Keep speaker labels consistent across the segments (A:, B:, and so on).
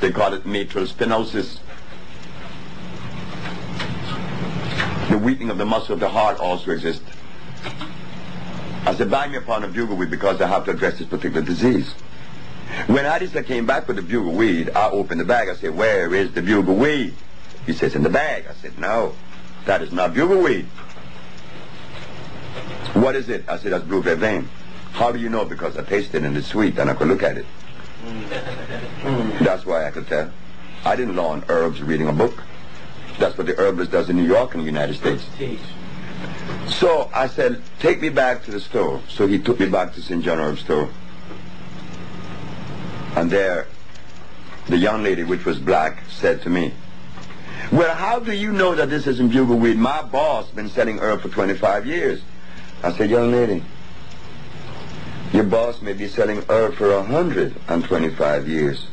A: They call it mitral stenosis. The weakening of the muscle of the heart also exists. I said, buy me a pound of bugle weed because I have to address this particular disease. When Addison came back with the bugle weed, I opened the bag. I said, where is the bugle weed? He says, in the bag. I said, no, that is not bugle weed. What is it? I said, that's blue vervain. How do you know? Because I tasted it and it's sweet and I could look at it. That's why I could tell. I didn't learn herbs reading a book. That's what the herbalist does in New York and the United States. So I said, take me back to the store. So he took me back to St. John Herb store. And there, the young lady, which was black, said to me, well, how do you know that this isn't bugle weed? My boss been selling herb for 25 years. I said, young lady, your boss may be selling herb for 125 years.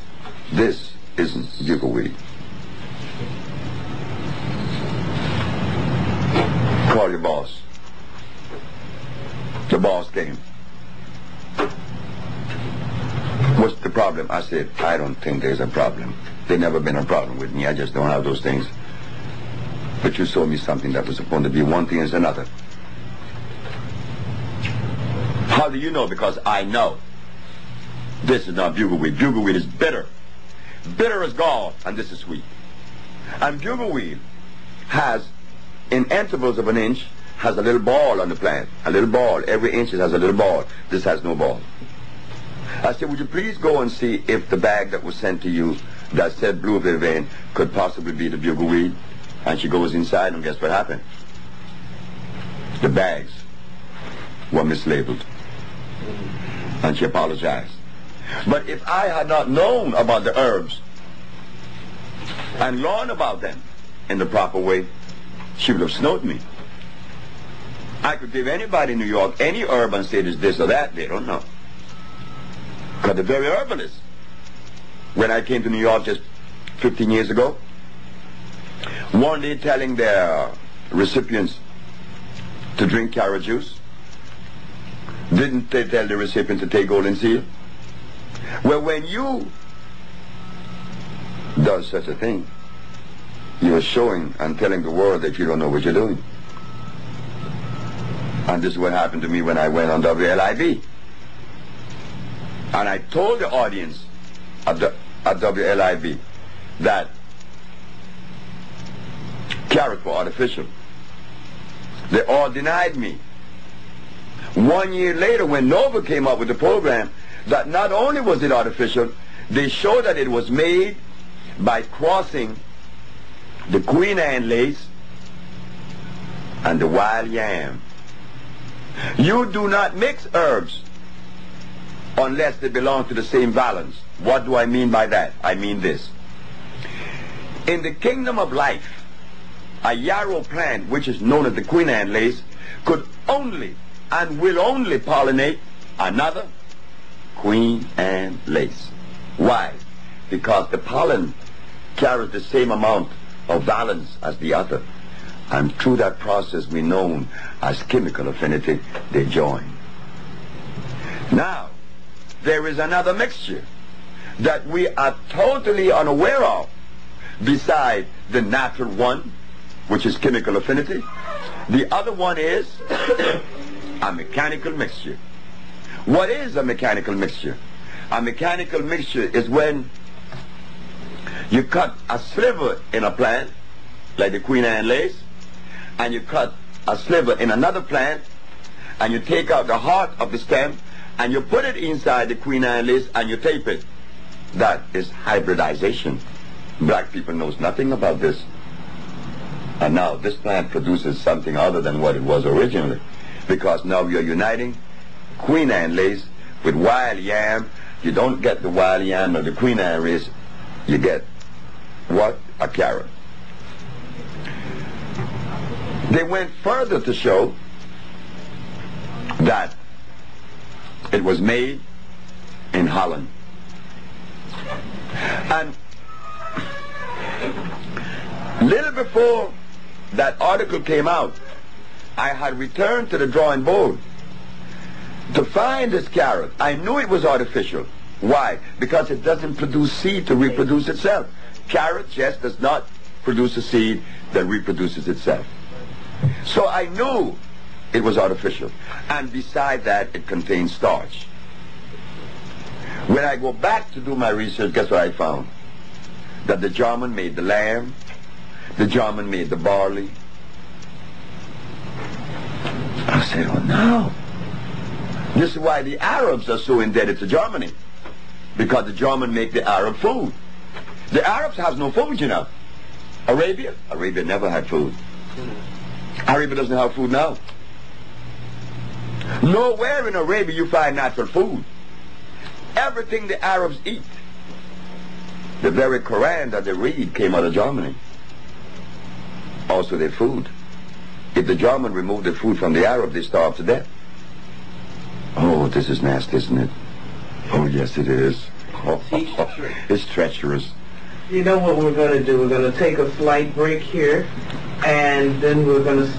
A: This isn't bugle weed. Call your boss. The boss came. What's the problem? I said, I don't think there's a problem. There's never been a problem with me. I just don't have those things. But you sold me something that was supposed to be one thing is another. How do you know? Because I know. This is not bugle weed. Bugle weed is bitter. Bitter as gall, and this is sweet. And bugle weed has, in intervals of an inch, has a little ball on the plant. A little ball. Every inch it has a little ball. This has no ball. I said, would you please go and see if the bag that was sent to you that said blue vervain could possibly be the bugle weed? And she goes inside, and guess what happened? The bags were mislabeled. And she apologized. But if I had not known about the herbs and learned about them in the proper way, she would have snowed me. I could give anybody in New York any herb and say it is this or that. They don't know. Because the very herbalists, when I came to New York just 15 years ago, one day telling their recipients to drink carrot juice, didn't they tell the recipient to take golden seal? Well, when you do such a thing, you are showing and telling the world that you don't know what you're doing. And this is what happened to me when I went on WLIB. And I told the audience at WLIB that carrots were artificial. They all denied me. 1 year later, when Nova came up with the program, that not only was it artificial, they showed that it was made by crossing the Queen Anne lace and the wild yam. You do not mix herbs unless they belong to the same valence. What do I mean by that? I mean this. In the kingdom of life, a yarrow plant, which is known as the Queen Anne lace, could only and will only pollinate another Queen Anne lace. Why? Because the pollen carries the same amount of valence as the other. And through that process we know as chemical affinity, they join. Now, there is another mixture that we are totally unaware of beside the natural one, which is chemical affinity. The other one is a mechanical mixture. What is a mechanical mixture? A mechanical mixture is when you cut a sliver in a plant, like the Queen Anne lace, and you cut a sliver in another plant, and you take out the heart of the stem, and you put it inside the Queen Anne lace, and you tape it. That is hybridization. Black people knows nothing about this. And now this plant produces something other than what it was originally. Because now you're uniting Queen Anne lace with wild yam. You don't get the wild yam or the Queen Anne lace. You get what? A carrot. They went further to show that it was made in Holland. And little before that article came out, I had returned to the drawing board to find this carrot. I knew it was artificial. Why? Because it doesn't produce seed to reproduce itself. Carrot just does not produce a seed that reproduces itself. So I knew it was artificial. And beside that, it contains starch. When I go back to do my research, guess what I found? That the German made the lamb, the German made the barley. I said, oh no. This is why the Arabs are so indebted to Germany. Because the German make the Arab food. The Arabs have no food, you know. Arabia never had food. Arabia doesn't have food now. Nowhere in Arabia you find natural food. Everything the Arabs eat, the very Quran that they read came out of Germany. Also their food. If the German removed the food from the Arab, they starve to death. Oh, this is nasty, isn't it? Oh, yes, it is. Oh, it's treacherous.
B: You know what we're going to do? We're going to take a slight break here, and then we're going to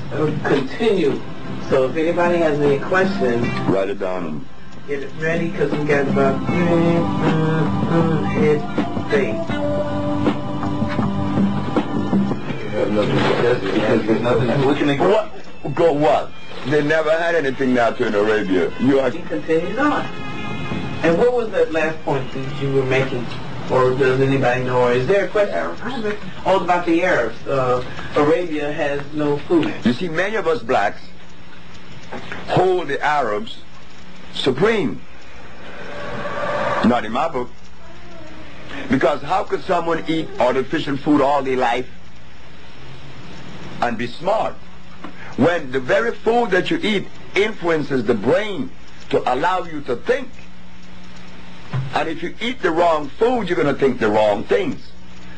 B: continue. So if anybody has any questions,
A: write it down.
B: Get it ready, because we got about head
A: What? Go what? They never had anything natural in Arabia.
B: He continues on. And what was that last point that you were making? Or does anybody know? Or is there a question? Oh, about the Arabs. Arabia has no food.
A: You see, many of us blacks hold the Arabs supreme. Not in my book. Because how could someone eat artificial food all their life and be smart when the very food that you eat influences the brain to allow you to think? And if you eat the wrong food, you're going to think the wrong things.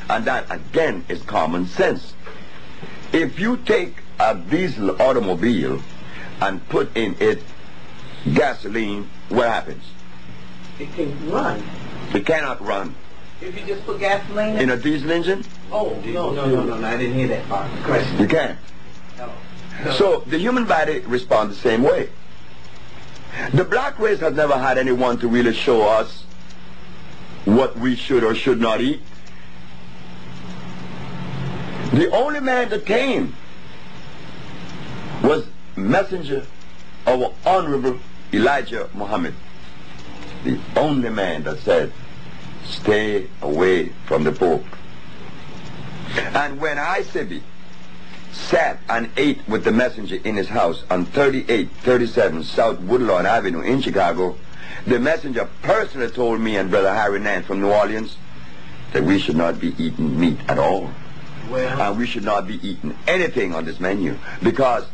A: And that, again, is common sense. If you take a diesel automobile and put in it gasoline, what happens?
B: It can run.
A: It cannot run.
B: If you just put gasoline
A: in a diesel engine?
B: Oh, no, I didn't hear that part. Question.
A: You can't.
B: No.
A: So the human body responds the same way. The black race has never had anyone to really show us what we should or should not eat. The only man that came was messenger of Honorable Elijah Muhammad. The only man that said, stay away from the pork. And when Sebi sat and ate with the messenger in his house on 3837 South Woodlawn Avenue in Chicago, the messenger personally told me and Brother Harry Nant from New Orleans that we should not be eating meat at all.
B: Well,
A: and we should not be eating anything on this menu because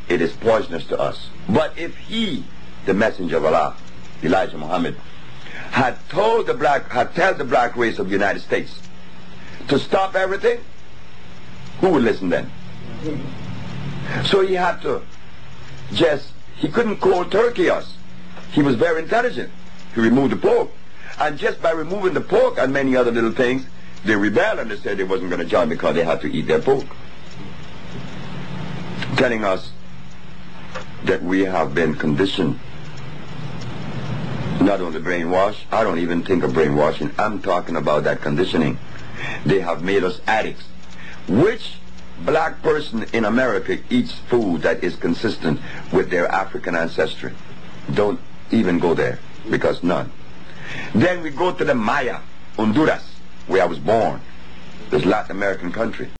A: it is poisonous to us. But if he, the messenger of Allah, Elijah Muhammad, had told the black race of the United States to stop everything, who would listen then? So he had to he couldn't cold turkey us. He was very intelligent. He removed the pork. And just by removing the pork and many other little things, they rebelled and they said they wasn't going to join because they had to eat their pork. Telling us that we have been conditioned. Not only brainwashed, I don't even think of brainwashing. I'm talking about that conditioning. They have made us addicts. Which black person in America eats food that is consistent with their African ancestry? Don't even go there, because none. Then we go to the Maya, Honduras, where I was born, this Latin American country.